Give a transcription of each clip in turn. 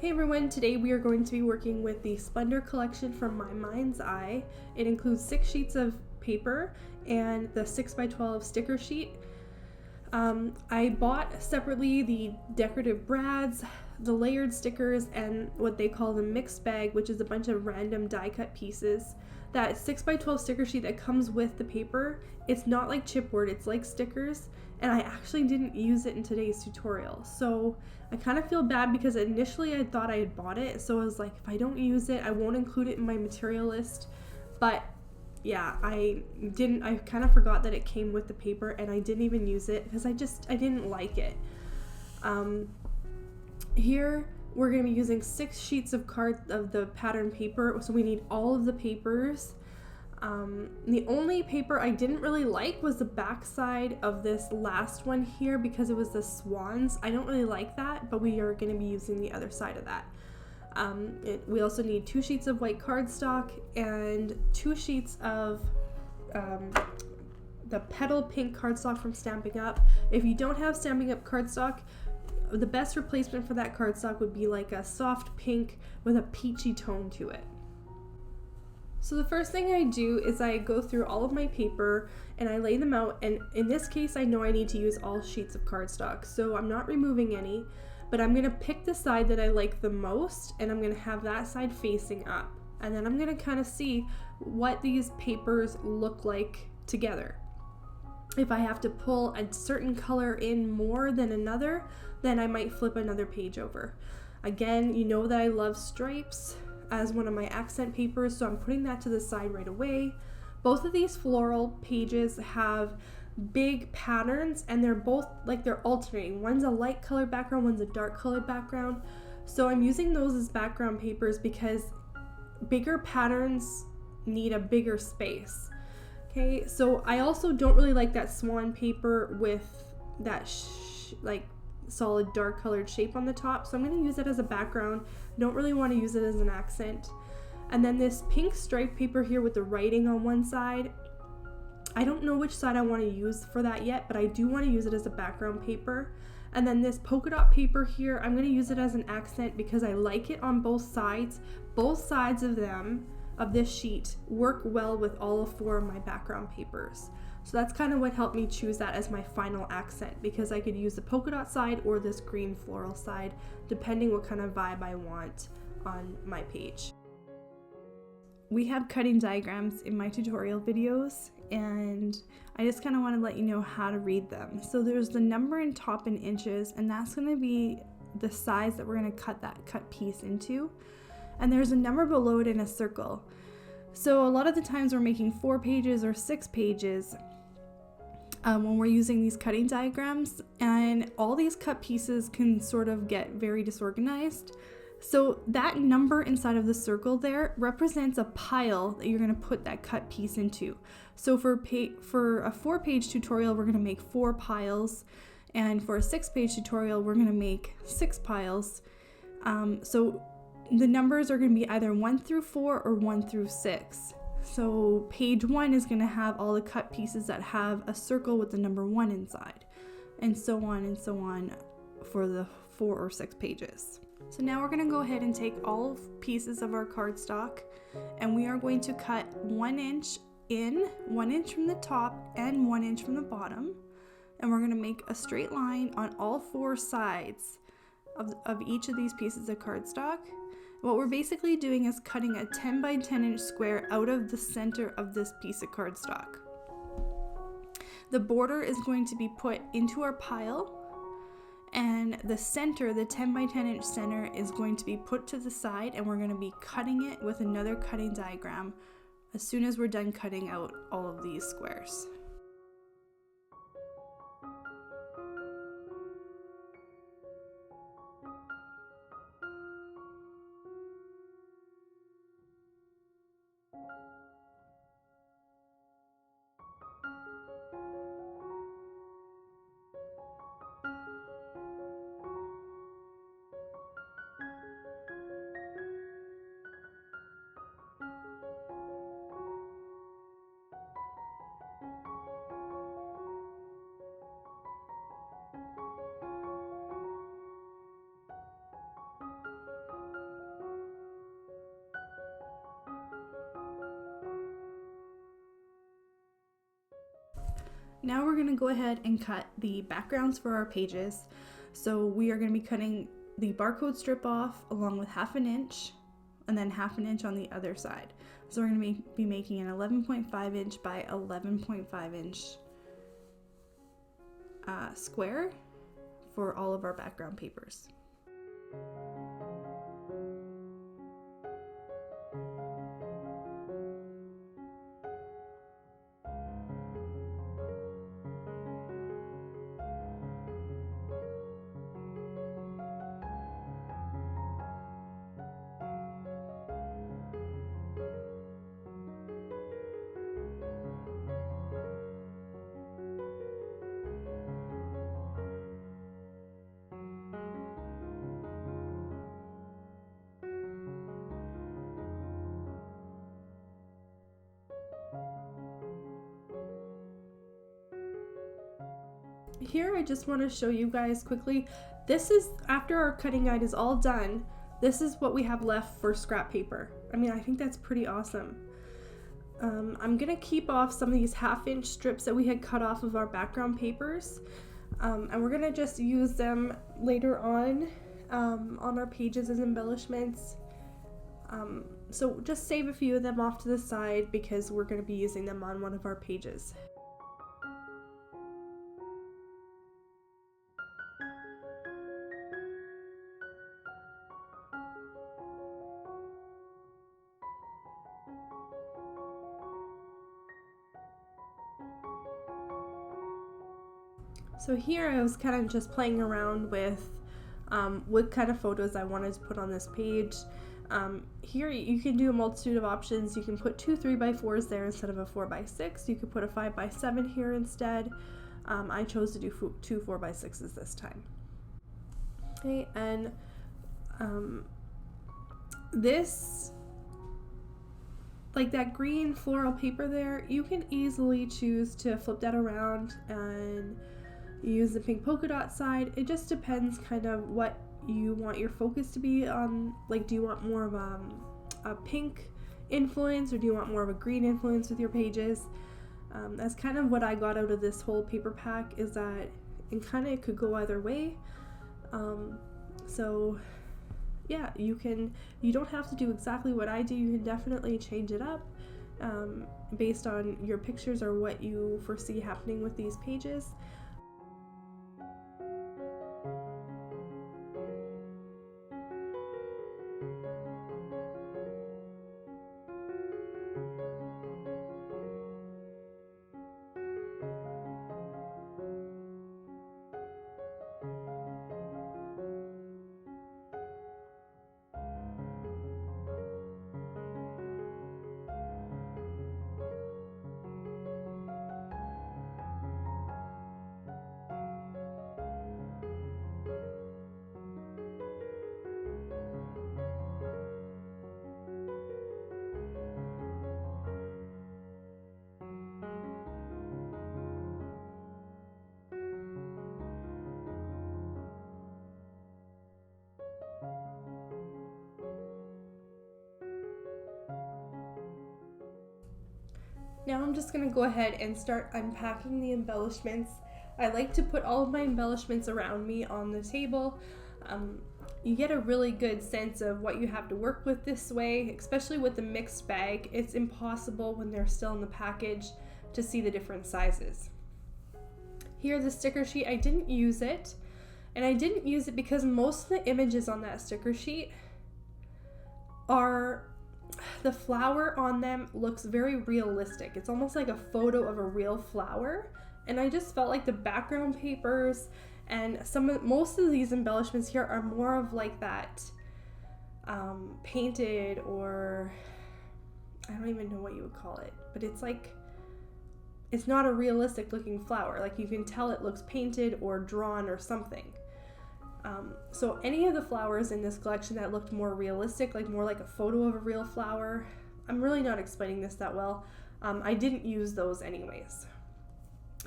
Hey everyone, today we are going to be working with the Splendor collection from My Mind's Eye. It includes 6 sheets of paper and the 6x12 sticker sheet. I bought separately the decorative brads, the layered stickers, and what they call the mixed bag, which is a bunch of random die cut pieces. That 6x12 sticker sheet that comes with the paper, it's not like chipboard, it's like stickers, and I actually didn't use it in today's tutorial. So I kind of feel bad because initially I thought I had bought it, so I was like, if I don't use it, I won't include it in my material list. But yeah, I kind of forgot that it came with the paper, and I didn't even use it because I didn't like it. Here we're going to be using 6 sheets of the pattern paper, so we need all of the papers. The only paper I didn't really like was the back side of this last one here because it was the swans. I don't really like that, but we are going to be using the other side of that. We also need 2 sheets of white cardstock and 2 sheets of the Petal pink cardstock from Stampin' Up. If you don't have Stampin' Up cardstock, the best replacement for that cardstock would be like a soft pink with a peachy tone to it. So the first thing I do is I go through all of my paper and I lay them out, and in this case I know I need to use all sheets of cardstock, so I'm not removing any, but I'm going to pick the side that I like the most and I'm going to have that side facing up, and then I'm going to kind of see what these papers look like together. If I have to pull a certain color in more than another, then I might flip another page over. Again, you know that I love stripes as one of my accent papers, so I'm putting that to the side right away. Both of these floral pages have big patterns, and they're both like they're alternating. One's a light colored background, one's a dark colored background. So I'm using those as background papers because bigger patterns need a bigger space. Okay, so I also don't really like that swan paper with that like solid dark colored shape on the top, so I'm going to use it as a background. Don't really want to use it as an accent. And then this pink stripe paper here with the writing on one side, I don't know which side I want to use for that yet, but I do want to use it as a background paper. And then this polka dot paper here, I'm going to use it as an accent because I like it on both sides. Both sides of this sheet work well with all 4 of my background papers. So that's kind of what helped me choose that as my final accent, because I could use the polka dot side or this green floral side, depending what kind of vibe I want on my page. We have cutting diagrams in my tutorial videos, and I just kind of want to let you know how to read them. So there's the number in top in inches, and that's going to be the size that we're going to cut that cut piece into. And there's a number below it in a circle. So a lot of the times we're making 4 pages or 6 pages when we're using these cutting diagrams, and all these cut pieces can sort of get very disorganized. So that number inside of the circle there represents a pile that you're going to put that cut piece into. So for a 4-page tutorial, we're going to make 4 piles, and for a 6-page tutorial, we're going to make 6 piles. So the numbers are going to be either 1 through 4 or 1 through 6. So page 1 is going to have all the cut pieces that have a circle with the number 1 inside, and so on for the 4 or 6 pages. So now we're going to go ahead and take all pieces of our cardstock, and we are going to cut 1 inch in, 1 inch from the top, and 1 inch from the bottom, and we're going to make a straight line on all 4 sides of each of these pieces of cardstock. What we're basically doing is cutting a 10 by 10 inch square out of the center of this piece of cardstock. The border is going to be put into our pile, and the center, the 10 by 10 inch center, is going to be put to the side, and we're going to be cutting it with another cutting diagram as soon as we're done cutting out all of these squares. Now we're going to go ahead and cut the backgrounds for our pages. So we are going to be cutting the barcode strip off along with 1/2 inch and then 1/2 inch on the other side. So we're going to be making an 11.5 inch by 11.5 inch square for all of our background papers. Here I just want to show you guys quickly, this is after our cutting guide is all done, this is what we have left for scrap paper. I mean, I think that's pretty awesome. I'm gonna keep off some of these 1/2 inch strips that we had cut off of our background papers, and we're gonna just use them later on our pages as embellishments. So just save a few of them off to the side because we're gonna be using them on one of our pages. So here I was kind of just playing around with what kind of photos I wanted to put on this page. Here you can do a multitude of options. You can put 2 3x4s there instead of a 4x6. You could put a 5x7 here instead. I chose to do 2 4x6s this time. Okay, and this, like that green floral paper there, you can easily choose to flip that around and use the pink polka dot side. It just depends kind of what you want your focus to be on. Like, do you want more of a pink influence or do you want more of a green influence with your pages? That's kind of what I got out of this whole paper pack, is that it could go either way. So yeah, you don't have to do exactly what I do. You can definitely change it up based on your pictures or what you foresee happening with these pages. Now I'm just going to go ahead and start unpacking the embellishments. I like to put all of my embellishments around me on the table. You get a really good sense of what you have to work with this way, especially with the mixed bag. It's impossible when they're still in the package to see the different sizes. Here, the sticker sheet, I didn't use it. And I didn't use it because most of the images on that sticker sheet are, the flower on them looks very realistic. It's almost like a photo of a real flower. And I just felt like the background papers and most of these embellishments here are more of like that painted, or I don't even know what you would call it, but it's like, it's not a realistic looking flower. Like, you can tell it looks painted or drawn or something. So any of the flowers in this collection that looked more realistic, like more like a photo of a real flower, I'm really not explaining this that well. I didn't use those anyways.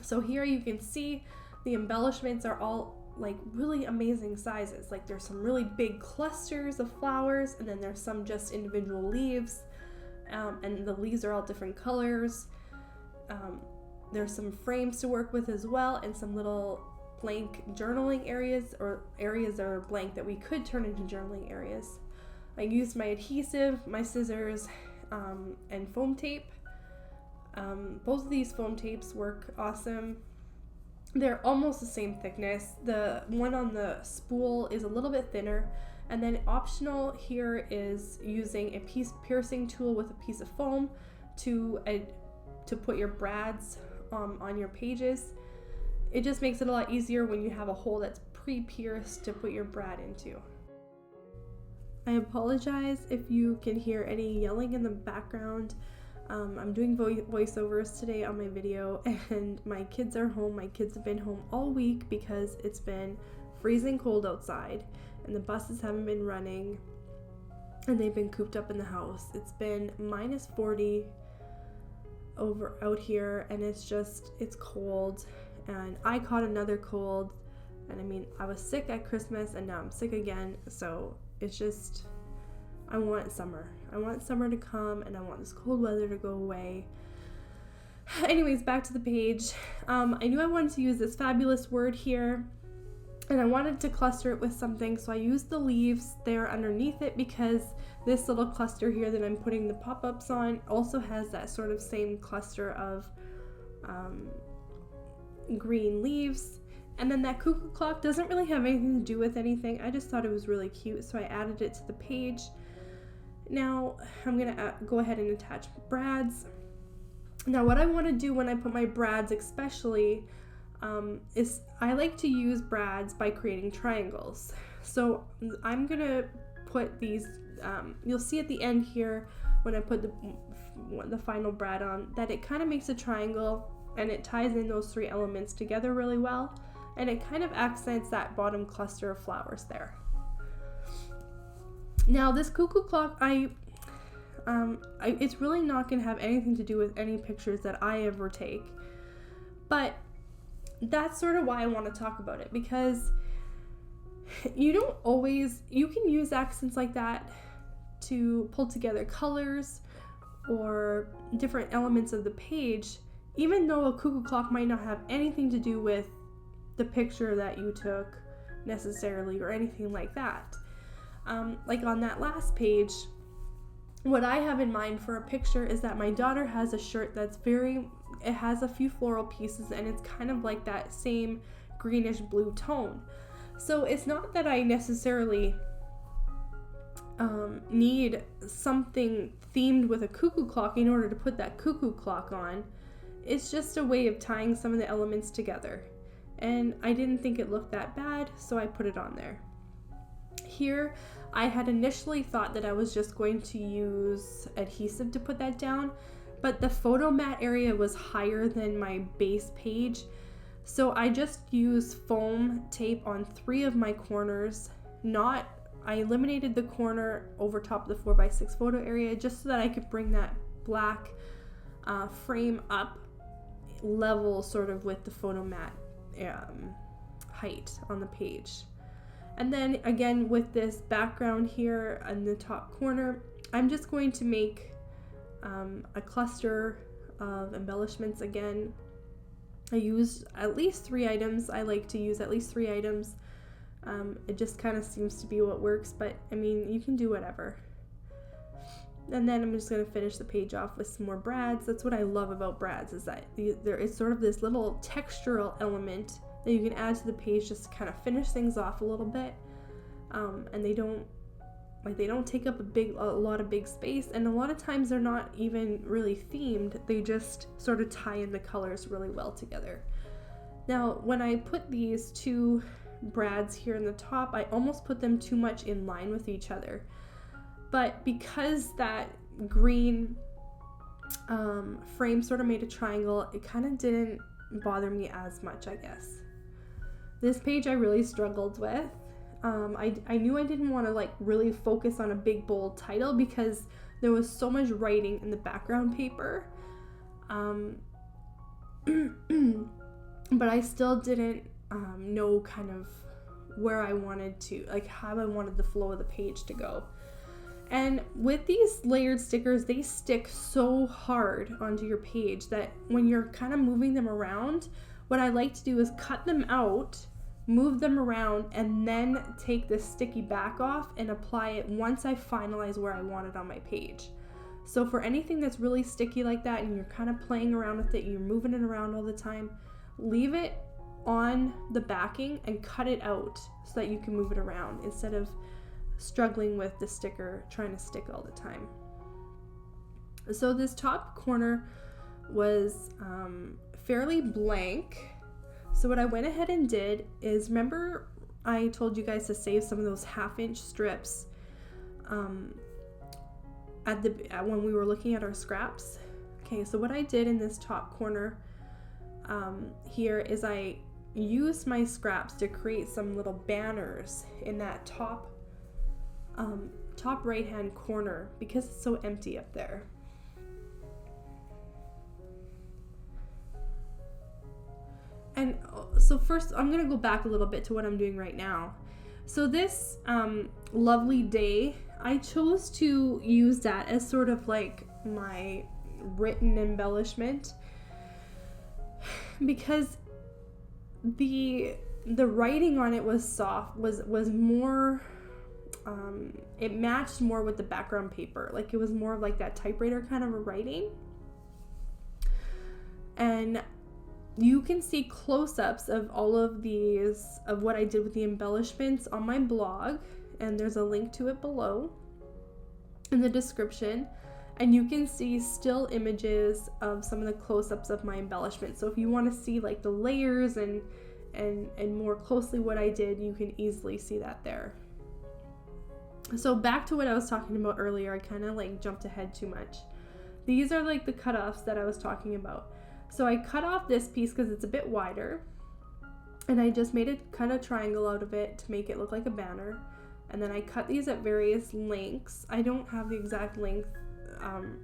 So here you can see the embellishments are all like really amazing sizes. Like, there's some really big clusters of flowers, and then there's some just individual leaves, and the leaves are all different colors. There's some frames to work with as well, and some little blank journaling areas, or areas that are blank that we could turn into journaling areas. I used my adhesive, my scissors, and foam tape. Both of these foam tapes work awesome. They're almost the same thickness. The one on the spool is a little bit thinner, and then optional here is using a piercing tool with a piece of foam to put your brads on your pages. It just makes it a lot easier when you have a hole that's pre-pierced to put your brad into. I apologize if you can hear any yelling in the background. I'm doing voiceovers today on my video, and my kids are home. My kids have been home all week because it's been freezing cold outside and the buses haven't been running, and they've been cooped up in the house. It's been minus 40 out here, and it's cold, and I caught another cold, and I mean, I was sick at Christmas and now I'm sick again, so it's just, I want summer. I want summer to come, and I want this cold weather to go away. Anyways, back to the page. I knew I wanted to use this fabulous word here, and I wanted to cluster it with something, so I used the leaves there underneath it, because this little cluster here that I'm putting the pop-ups on also has that sort of same cluster of green leaves. And then that cuckoo clock doesn't really have anything to do with anything. I just thought it was really cute, so I added it to the page. Now I'm gonna go ahead and attach brads. Now what I want to do when I put my brads especially is I like to use brads by creating triangles. So I'm gonna put these, you'll see at the end here when I put the final brad on that it kind of makes a triangle, and it ties in those three elements together really well, and it kind of accents that bottom cluster of flowers there. Now this cuckoo clock, it's really not going to have anything to do with any pictures that I ever take, but that's sort of why I want to talk about it, because you can use accents like that to pull together colors or different elements of the page, even though a cuckoo clock might not have anything to do with the picture that you took necessarily or anything like that. Like on that last page, what I have in mind for a picture is that my daughter has a shirt that's it has a few floral pieces, and it's kind of like that same greenish blue tone. So it's not that I necessarily need something themed with a cuckoo clock in order to put that cuckoo clock on. It's just a way of tying some of the elements together. And I didn't think it looked that bad, so I put it on there. Here, I had initially thought that I was just going to use adhesive to put that down, but the photo mat area was higher than my base page, so I just used foam tape on 3 of my corners. I eliminated the corner over top of the 4x6 photo area just so that I could bring that black frame up level sort of with the photo mat height on the page. And then again, with this background here in the top corner, I'm just going to make a cluster of embellishments again. I used at least 3 items. I like to use at least 3 items. It just kind of seems to be what works, but I mean, you can do whatever. And then I'm just going to finish the page off with some more brads. That's what I love about brads, is that there is sort of this little textural element that you can add to the page just to kind of finish things off a little bit. And they don't take up a lot of big space, and a lot of times they're not even really themed. They just sort of tie in the colors really well together. Now, when I put these 2 brads here in the top, I almost put them too much in line with each other. But because that green frame sort of made a triangle, it kind of didn't bother me as much, I guess. This page I really struggled with. I knew I didn't want to like really focus on a big bold title because there was so much writing in the background paper. But I still didn't know kind of where I wanted to, like how I wanted the flow of the page to go. And with these layered stickers, they stick so hard onto your page that when you're kind of moving them around, what I like to do is cut them out, move them around, and then take the sticky back off and apply it once I finalize where I want it on my page. So for anything that's really sticky like that and you're kind of playing around with it, you're moving it around all the time, leave it on the backing and cut it out so that you can move it around instead of struggling with the sticker trying to stick all the time. So this top corner was fairly blank. So what I went ahead and did is, remember I told you guys to save some of those 1/2-inch strips when we were looking at our scraps. Okay, so what I did in this top corner here is I used my scraps to create some little banners in that top right hand corner because it's so empty up there. And so first I'm gonna go back a little bit to what I'm doing right now. So this lovely day, I chose to use that as sort of like my written embellishment because the writing on it was soft, was more it matched more with the background paper. Like it was more of like that typewriter kind of a writing. And you can see close-ups of all of these, of what I did with the embellishments on my blog, and there's a link to it below in the description. And you can see still images of some of the close-ups of my embellishments. So if you want to see like the layers and more closely what I did, you can easily see that there. So back to what I was talking about earlier, I kind of like jumped ahead too much. These are like the cutoffs that I was talking about. So I cut off this piece because it's a bit wider, and I just cut a triangle out of it to make it look like a banner. And then I cut these at various lengths. I don't have the exact length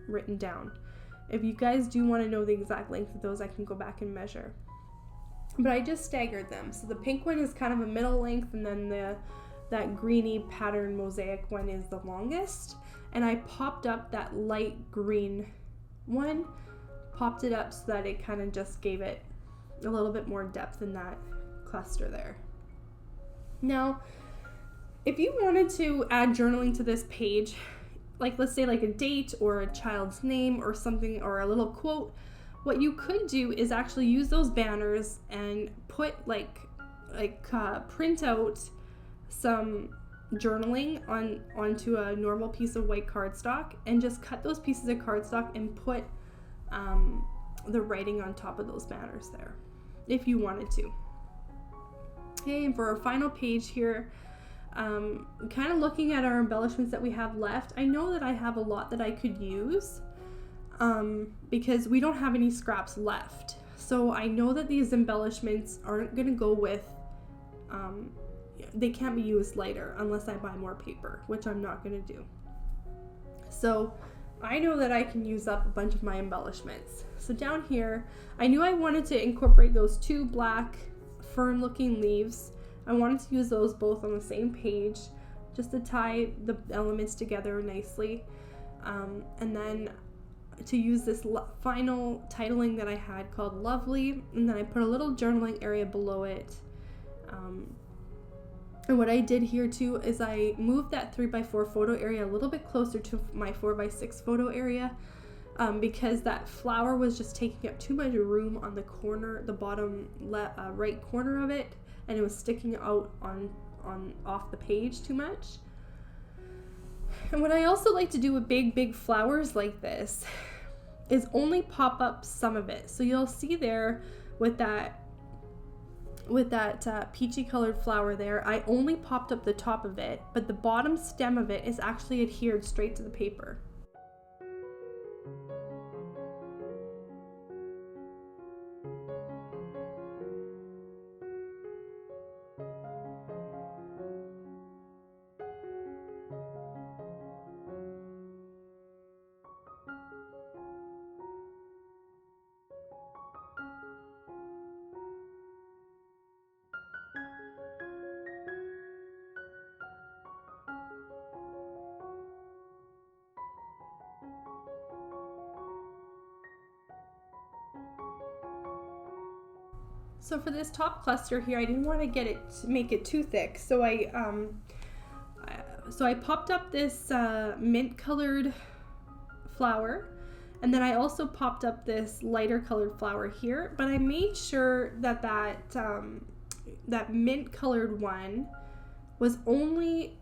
written down. If you guys do want to know the exact length of those, I can go back and measure. But I just staggered them. So the pink one is kind of a middle length, and then that greeny pattern mosaic one is the longest. And I popped up that light green one, popped it up so that it kind of just gave it a little bit more depth in that cluster there. Now, if you wanted to add journaling to this page, like let's say like a date or a child's name or something, or a little quote, what you could do is actually use those banners and put print out some journaling onto a normal piece of white cardstock, and just cut those pieces of cardstock and put the writing on top of those banners there, if you wanted to. Okay, and for our final page here, kind of looking at our embellishments that we have left, I know that I have a lot that I could use because we don't have any scraps left. So I know that these embellishments aren't going to go with, they can't be used later unless I buy more paper, which I'm not going to do. So I know that I can use up a bunch of my embellishments. So down here, I knew I wanted to incorporate those 2 black fern-looking leaves. I wanted to use those both on the same page, just to tie the elements together nicely. And then to use this final titling that I had called Lovely, and then I put a little journaling area below it. And what I did here too is I moved that 3x4 photo area a little bit closer to my 4x6 photo area because that flower was just taking up too much room on the corner, the bottom right corner of it, and it was sticking out off the page too much. And what I also like to do with big flowers like this is only pop up some of it. So you'll see there with that peachy colored flower there, I only popped up the top of it, but the bottom stem of it is actually adhered straight to the paper. So for this top cluster here, I didn't want to make it too thick, so I popped up this mint colored flower, and then I also popped up this lighter colored flower here, but I made sure that that mint colored one was only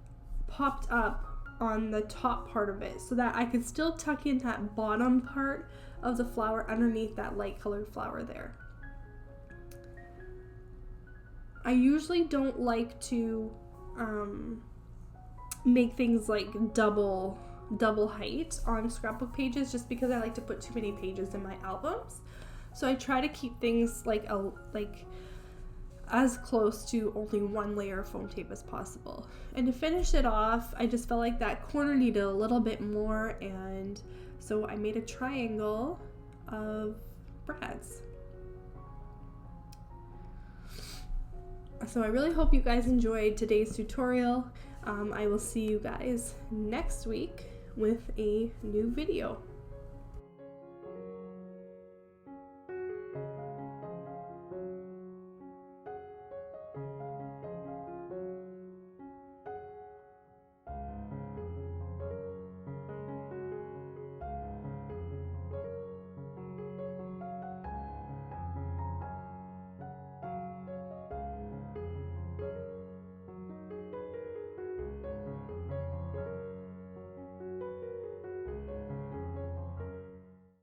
popped up on the top part of it so that I could still tuck in that bottom part of the flower underneath that light colored flower there. I usually don't like to make things like double height on scrapbook pages, just because I like to put too many pages in my albums. So I try to keep things like as close to only one layer of foam tape as possible. And to finish it off, I just felt like that corner needed a little bit more, and so I made a triangle of brads. So I really hope you guys enjoyed today's tutorial. I will see you guys next week with a new video.